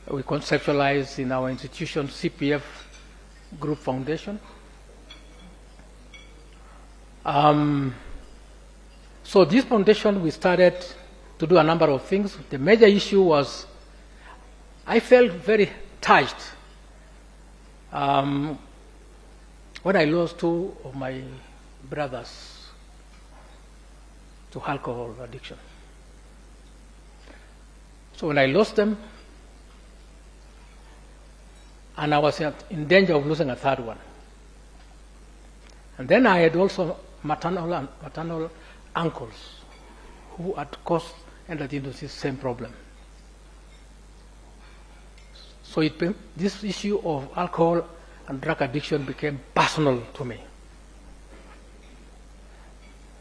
we conceptualized in our institution CPF Group Foundation. So this foundation, we started to do a number of things. The major issue was I felt very touched when I lost two of my brothers to alcohol addiction. So when I lost them, and I was in danger of losing a third one. And then I had also maternal uncles who had ended into this same problem. So this issue of alcohol and drug addiction became personal to me.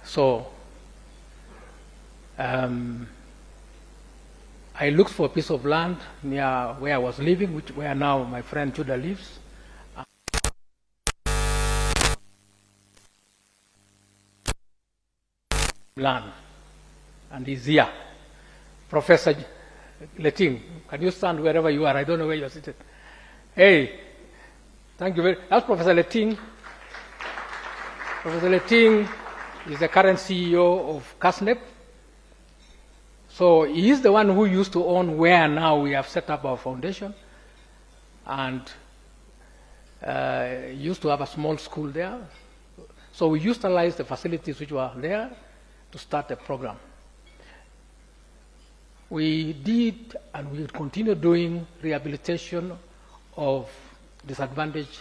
So I looked for a piece of land near where I was living, where now my friend Judah lives. Land. And he's here. Professor Leting, can you stand wherever you are? I don't know where you're seated. Hey, thank you very much. That's Professor Leting. Professor Leting is the current CEO of CASNEP. So he is the one who used to own where now we have set up our foundation, and used to have a small school there. So we utilized the facilities which were there to start a program. We did and we will continue doing rehabilitation of disadvantaged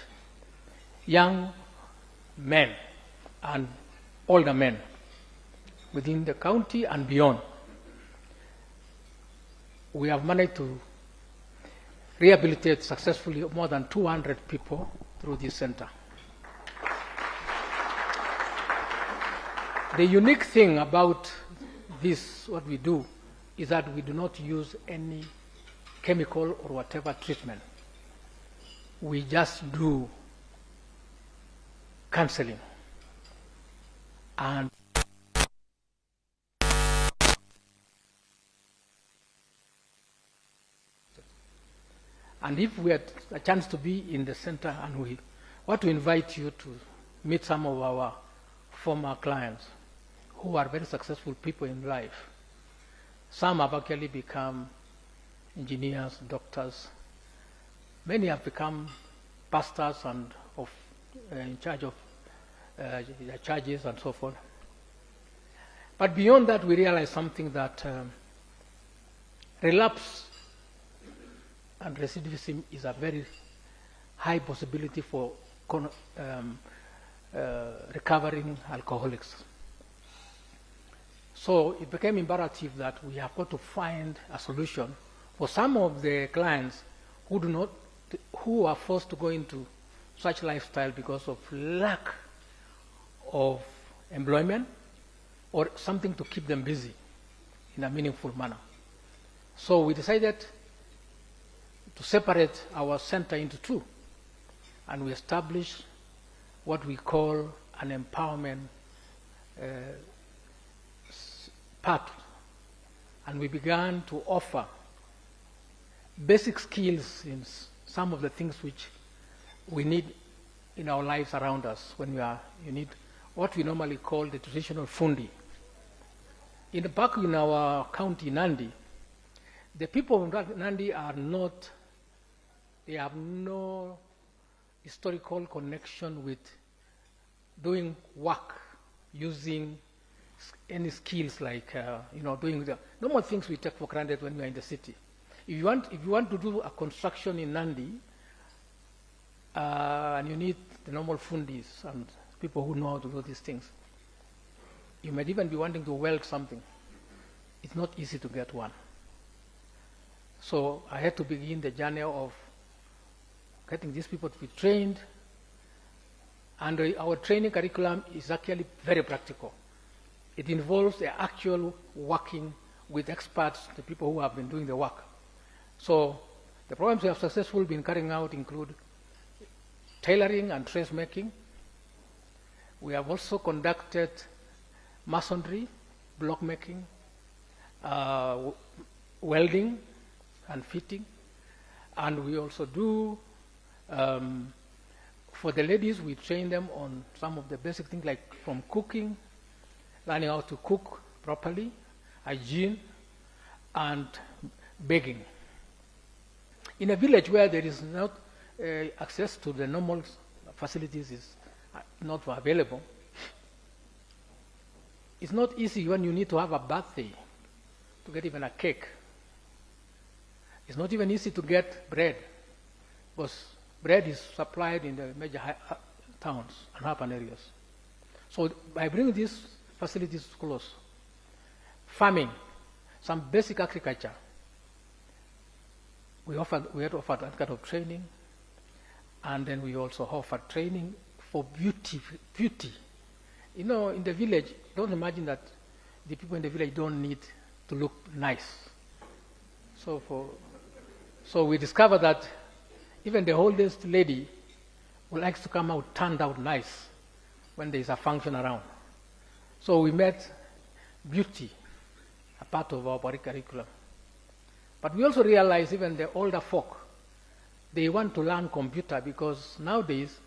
young men and older men within the county and beyond. We have managed to rehabilitate successfully more than 200 people through this center. The unique thing about this, what we do, is that we do not use any chemical or whatever treatment. We just do counseling. And if we had a chance to be in the center, and we want to invite you to meet some of our former clients who are very successful people in life. Some have actually become engineers, doctors. Many have become pastors and in charge of their churches and so forth. But beyond that, we realize something, that relapse and recidivism is a very high possibility for recovering alcoholics. So it became imperative that we have got to find a solution for some of the clients who are forced to go into such lifestyle because of lack of employment or something to keep them busy in a meaningful manner. So we decided to separate our center into two, and we established what we call an empowerment part, and we began to offer basic skills in some of the things which we need in our lives around us. You need what we normally call the traditional fundi. Back in our county, Nandi, the people of Nandi they have no historical connection with doing work using any skills like doing the normal things we take for granted when we are in the city. If you want to do a construction in Nandi, and you need the normal fundis and people who know how to do these things, you might even be wanting to weld something. It's not easy to get one. So I had to begin the journey of getting these people to be trained, and our training curriculum is actually very practical. It involves the actual working with experts, the people who have been doing the work. So the programs we have successfully been carrying out include tailoring and dressmaking. We have also conducted masonry, block making, welding and fitting, And we also do, for the ladies, we train them on some of the basic things like from cooking, learning how to cook properly, hygiene, and baking. In a village where there is not access to the normal facilities is not available, it's not easy when you need to have a birthday to get even a cake. It's not even easy to get bread, because bread is supplied in the major towns and urban areas. So by bringing these facilities close, farming, some basic agriculture, we had offered that kind of training, and then we also offered training for beauty. You know, in the village, don't imagine that the people in the village don't need to look nice. So we discovered that even the oldest lady who likes to come out turned out nice when there is a function around. So we made beauty a part of our curriculum. But we also realized even the older folk, they want to learn computer, because nowadays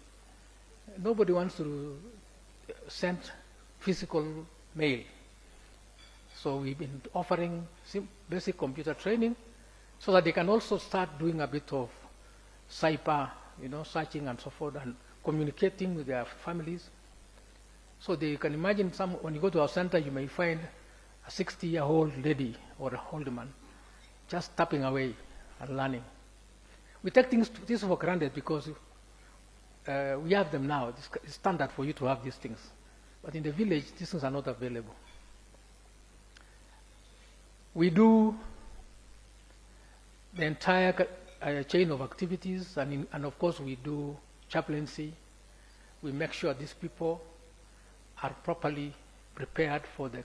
nobody wants to send physical mail. So we've been offering basic computer training so that they can also start doing a bit of cyber, searching and so forth, and communicating with their families. So you can imagine when you go to our center, you may find a 60-year-old lady or an old man just tapping away and learning. We take this for granted because we have them now. It's standard for you to have these things. But in the village, these things are not available. We do the entire chain of activities, and of course we do chaplaincy. We make sure these people are properly prepared for the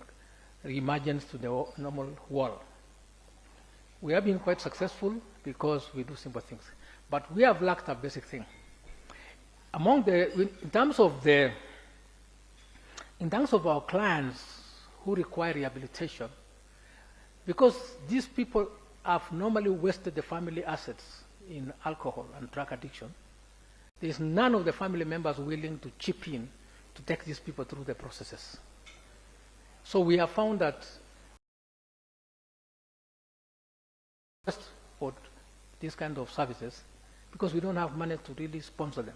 reemergence to the normal world. We have been quite successful because we do simple things, but we have lacked a basic thing. In terms of our clients who require rehabilitation, because these people have normally wasted the family assets in alcohol and drug addiction, there is none of the family members willing to chip in to take these people through the processes. So we have found that for these kind of services, because we don't have money to really sponsor them.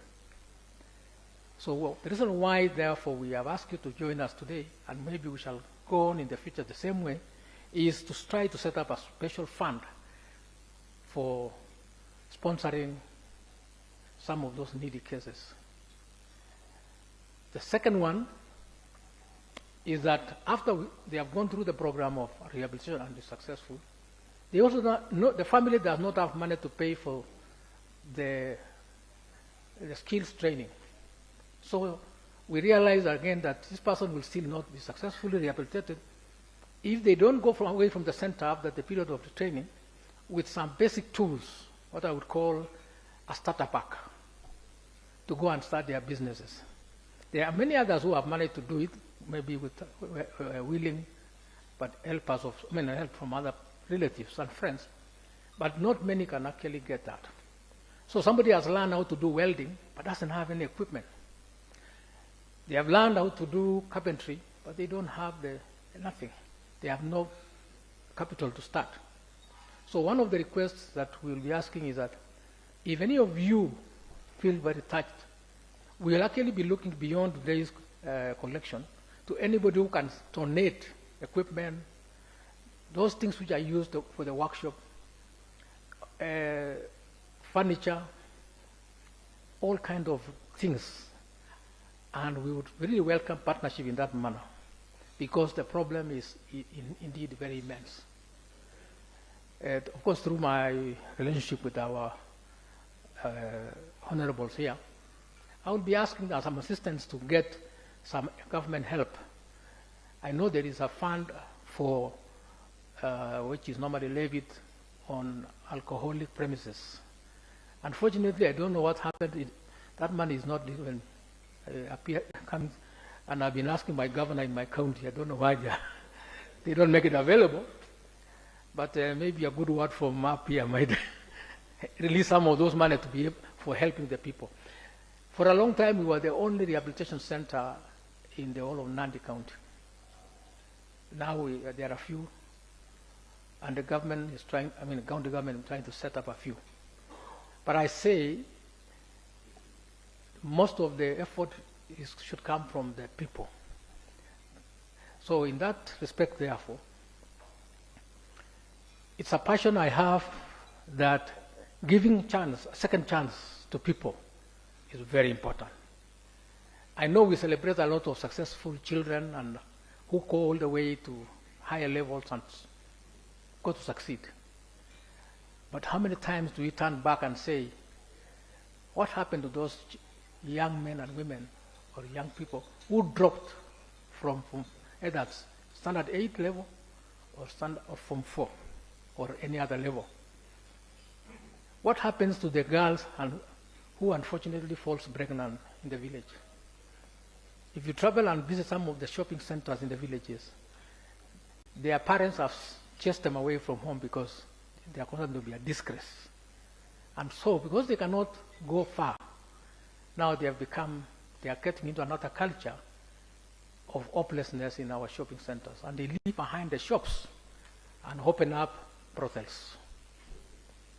So the reason why, therefore, we have asked you to join us today, and maybe we shall go on in the future the same way, is to try to set up a special fund for sponsoring some of those needy cases. The second one is that after they have gone through the program of rehabilitation and is successful, they also the family does not have money to pay for the skills training. So we realize again that this person will still not be successfully rehabilitated if they don't go away from the center after the period of the training with some basic tools, what I would call a starter pack, to go and start their businesses. There are many others who have managed to do it, maybe with willing, but help from other relatives and friends, but not many can actually get that. So somebody has learned how to do welding, but doesn't have any equipment. They have learned how to do carpentry, but they don't have nothing. They have no capital to start. So one of the requests that we'll be asking is that if any of you feel very touched, we'll actually be looking beyond today's collection to anybody who can donate equipment, those things which are used for the workshop, furniture, all kinds of things. And we would really welcome partnership in that manner, because the problem is indeed very immense. Of course, through my relationship with our honorables here, I will be asking some assistance to get some government help. I know there is a fund for which is normally levied on alcoholic premises. Unfortunately, I don't know what happened. That money is not even coming, and I've been asking my governor in my county. I don't know why they don't make it available, but maybe a good word from up here might release some of those money to be for helping the people. For a long time, we were the only rehabilitation center in the whole of Nandi County. Now there are a few, and the government is trying, the county government is trying to set up a few. But I say, most of the effort should come from the people. So in that respect, therefore, it's a passion I have that giving a second chance to people is very important. I know we celebrate a lot of successful children and who go all the way to higher levels and go to succeed. But how many times do we turn back and say, what happened to those young men and women or young people who dropped from either standard 8 level or from 4 or any other level? What happens to the girls who unfortunately falls pregnant in the village? If you travel and visit some of the shopping centers in the villages, their parents have chased them away from home because they are considered to be a disgrace. And so, because they cannot go far, now they are getting into another culture of hopelessness in our shopping centers. And they live behind the shops and open up brothels.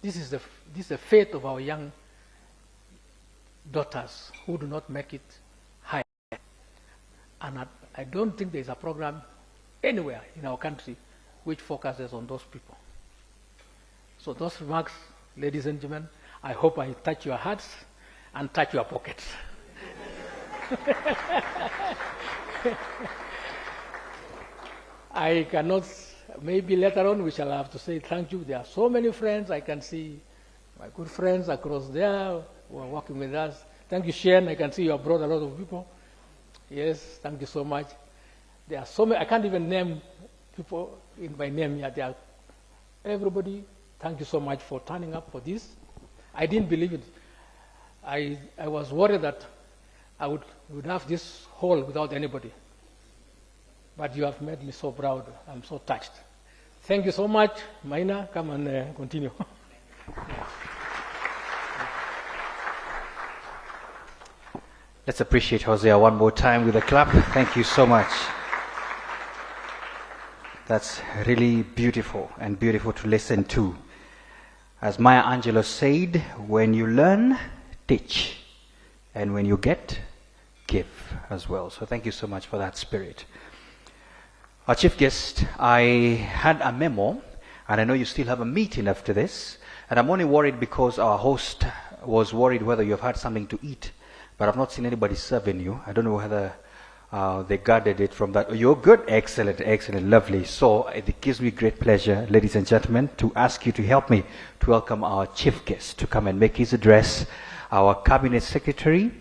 This is the fate of our young daughters who do not make it high. And I don't think there is a program anywhere in our country which focuses on those people. So those remarks, ladies and gentlemen, I hope I touch your hearts and touch your pockets. I cannot, maybe later on we shall have to say thank you. There are so many friends. I can see my good friends across there who are working with us. Thank you, Shane. I can see you have brought a lot of people. Yes, thank you so much. There are so many, I can't even name people in my name here. There are everybody, thank you so much for turning up for this. I didn't believe it. I was worried that I would have this hall without anybody. But you have made me so proud. I'm so touched. Thank you so much. Maina, come and continue. Let's appreciate Hosea one more time with a clap. Thank you so much. That's really beautiful and beautiful to listen to. As Maya Angelou said, when you learn, teach. And when you get, give as well. So thank you so much for that spirit. Our chief guest, I had a memo, and I know you still have a meeting after this, and I'm only worried because our host was worried whether you have had something to eat, but I've not seen anybody serving you. I don't know whether they guarded it from that. You're good? Excellent, excellent, lovely. So it gives me great pleasure, ladies and gentlemen, to ask you to help me to welcome our chief guest to come and make his address, our Cabinet Secretary,